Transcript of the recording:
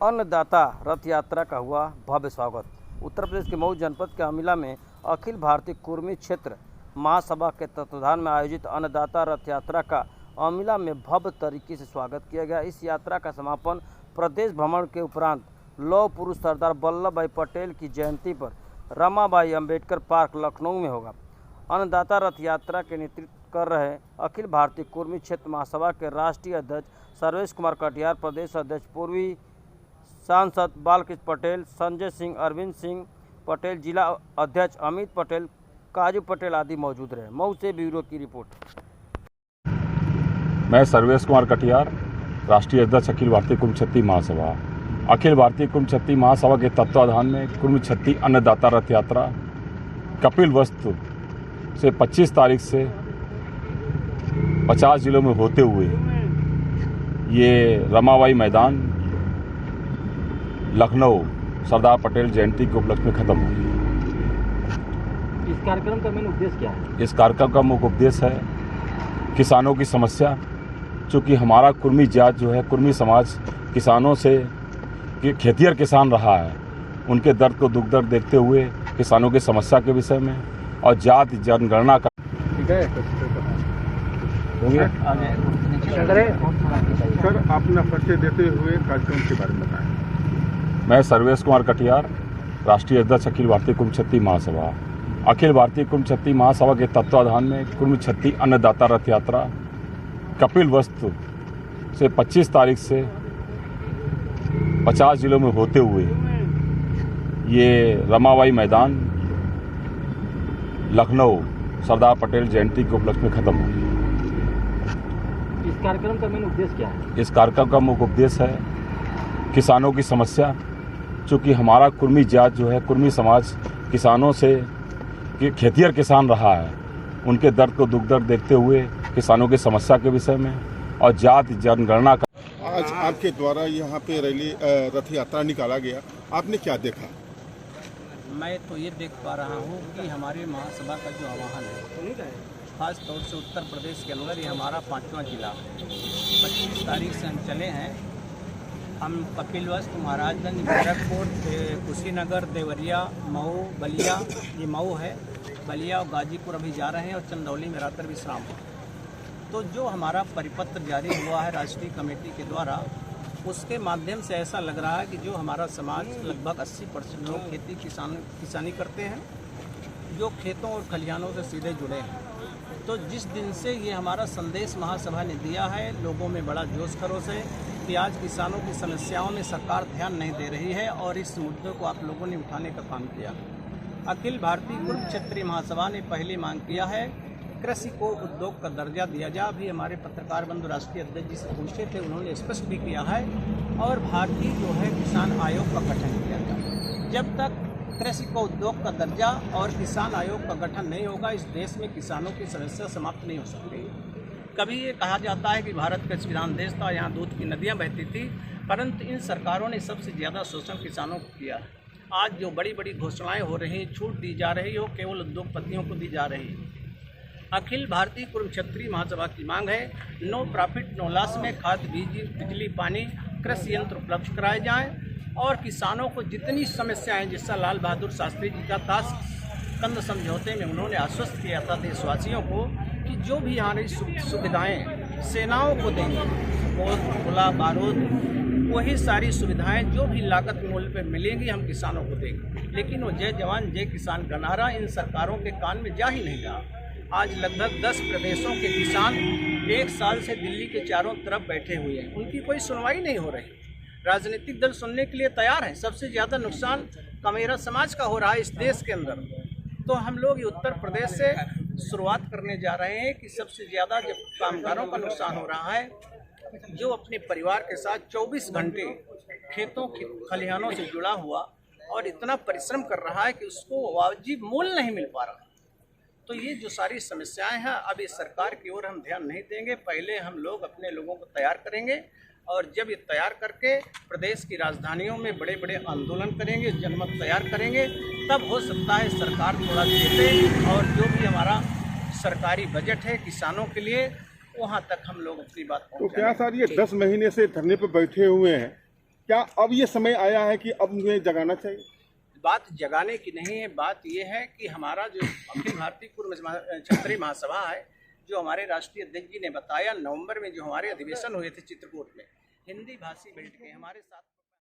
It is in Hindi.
अन्नदाता रथ यात्रा का हुआ भव्य स्वागत। उत्तर प्रदेश के मऊ जनपद के अमिला में अखिल भारतीय कुर्मी क्षेत्र महासभा के तत्वाधान में आयोजित अन्नदाता रथ यात्रा का अमिला में भव्य तरीके से स्वागत किया गया। इस यात्रा का समापन प्रदेश भ्रमण के उपरांत लौह पुरुष सरदार वल्लभ भाई पटेल की जयंती पर रमाबाई अंबेडकर पार्क लखनऊ में होगा। अन्नदाता रथ यात्रा के नेतृत्व कर रहे अखिल भारतीय कुर्मी क्षेत्र महासभा के राष्ट्रीय अध्यक्ष सर्वेश कुमार कटियार, प्रदेश अध्यक्ष पूर्वी सांसद बालकृष्ण पटेल, संजय सिंह, अरविंद सिंह पटेल, जिला अध्यक्ष अमित पटेल, काजू पटेल आदि मौजूद रहे। मऊ से ब्यूरो की रिपोर्ट। मैं सर्वेश कुमार कटियार, राष्ट्रीय अध्यक्ष अखिल भारतीय कुर्मी क्षत्रिय महासभा। अखिल भारतीय कुर्मी क्षत्रिय महासभा के तत्वाधान में कुर्मी क्षत्रिय अन्नदाता रथ यात्रा कपिलवस्तु से 25 तारीख से 50 जिलों में होते हुए ये रमाबाई मैदान लखनऊ सरदार पटेल जयंती के उपलक्ष्य में खत्म होगी। इस कार्यक्रम का मेन उद्देश्य क्या है? इस कार्यक्रम का मुख्य उद्देश्य है किसानों की समस्या। चूँकि हमारा कुर्मी जात जो है, कुर्मी समाज किसानों से खेतिहर किसान रहा है, उनके दर्द को दुख दर्द देखते हुए किसानों की समस्या के विषय में और जाति जनगणना का सर अपना परिचय देते हुए कार्यक्रम के बारे में बताएं। मैं सर्वेश कुमार कटियार, राष्ट्रीय अध्यक्ष अखिल भारतीय कुर्मी क्षत्रिय महासभा। अखिल भारतीय कुर्मी क्षत्रिय महासभा के तत्वाधान में कुर्मी क्षत्रिय अन्नदाता रथ यात्रा कपिलवस्तु से 25 तारीख से 50 जिलों में होते हुए ये रमाबाई मैदान लखनऊ सरदार पटेल जयंती के उपलक्ष्य में खत्म होगी। इस कार्यक्रम का मेन उद्देश्य क्या है? इस कार्यक्रम का मुख्य उद्देश्य है किसानों की समस्या। चूँकि हमारा कुर्मी जात जो है, कुर्मी समाज किसानों से खेतिहर किसान रहा है, उनके दर्द को दुख दर्द देखते हुए किसानों की समस्या के विषय में और जाति जनगणना का। आज आपके द्वारा यहाँ पे रैली रथ यात्रा निकाला गया, आपने क्या देखा? मैं तो ये देख पा रहा हूँ कि हमारी महासभा का जो आह्वान है, खास तौर से उत्तर प्रदेश के अंदर ये हमारा 5वां जिला 25 तारीख से हम चले हैं। हम कपिलवस्तु, महाराजगंज, गोरखपुर, कुशीनगर, देवरिया, मऊ, बलिया, ये मऊ है, बलिया और गाजीपुर अभी जा रहे हैं और चंदौली में रात्रि विश्राम हो। तो जो हमारा परिपत्र जारी हुआ है राष्ट्रीय कमेटी के द्वारा, उसके माध्यम से ऐसा लग रहा है कि जो हमारा समाज लगभग 80% लोग खेती किसानी करते हैं, जो खेतों और खलिहानों से सीधे जुड़े हैं। तो जिस दिन से ये हमारा संदेश महासभा ने दिया है, लोगों में बड़ा जोश खरोश है कि आज किसानों की समस्याओं में सरकार ध्यान नहीं दे रही है और इस मुद्दे को आप लोगों ने उठाने का काम किया। अखिल भारतीय कुर्मी क्षत्रिय महासभा ने पहली मांग किया है कृषि को उद्योग का दर्जा दिया जाए। अभी हमारे पत्रकार बंधु राष्ट्रीय अध्यक्ष जी से पूछे थे, उन्होंने स्पष्ट भी किया है और भारतीय जो है किसान आयोग का गठन किया जाए। जब तक कृषि को उद्योग का दर्जा और किसान आयोग का गठन नहीं होगा, इस देश में किसानों की समस्या समाप्त नहीं हो सकती। कभी ये कहा जाता है कि भारत का किसान देश था, यहाँ दूध की नदियाँ बहती थी, परंतु इन सरकारों ने सबसे ज़्यादा शोषण किसानों को किया है। आज जो बड़ी बड़ी घोषणाएँ हो रही, छूट दी जा रही, वो केवल उद्योगपतियों को दी जा रही है। अखिल भारतीय कुर्मी क्षत्रिय महासभा की मांग है नो प्रॉफिट नो लॉस में खाद, बीज, बिजली, पानी, कृषि यंत्र उपलब्ध कराए जाएं और किसानों को जितनी समस्याएं, जिसका लाल बहादुर शास्त्री जी का ताशकंद समझौते में उन्होंने आश्वस्त किया था देशवासियों को कि जो भी हमारी सुविधाएं सेनाओं को देंगे, गोला बारूद, वही सारी सुविधाएं जो भी लागत मूल्य पर मिलेंगी हम किसानों को देंगे। लेकिन वो जय जवान जय किसान का नारा इन सरकारों के कान में जा ही नहीं रहा। आज लगभग 10 प्रदेशों के किसान 1 साल से दिल्ली के चारों तरफ बैठे हुए हैं, उनकी कोई सुनवाई नहीं हो रही। राजनीतिक दल सुनने के लिए तैयार है। सबसे ज़्यादा नुकसान कमेरा समाज का हो रहा है इस देश के अंदर। तो हम लोग उत्तर प्रदेश से शुरुआत करने जा रहे हैं कि सबसे ज़्यादा जब कामगारों का नुकसान हो रहा है, जो अपने परिवार के साथ 24 घंटे खेतों खलिहानों से जुड़ा हुआ और इतना परिश्रम कर रहा है कि उसको वाजिब मूल्य नहीं मिल पा रहा। तो ये जो सारी समस्याएं हैं, अब इस सरकार की ओर हम ध्यान नहीं देंगे। पहले हम लोग अपने लोगों को तैयार करेंगे और जब ये तैयार करके प्रदेश की राजधानियों में बड़े बड़े आंदोलन करेंगे, जनमत तैयार करेंगे, तब हो सकता है सरकार थोड़ा देते और जो भी हमारा सरकारी बजट है किसानों के लिए, वहाँ तक हम लोग अपनी बात तो क्या सर ये 10 महीने से धरने पर बैठे हुए हैं, क्या अब ये समय आया है कि अब मुझे जगाना चाहिए? बात जगाने की नहीं है, बात ये है कि हमारा जो अखिल भारतीय कुर्म क्षत्रिय महासभा है, जो हमारे राष्ट्रीय अध्यक्ष जी ने बताया, नवंबर में जो हमारे अधिवेशन हुए थे चित्रकूट में, हिंदी भाषी बेल्ट के हमारे साथ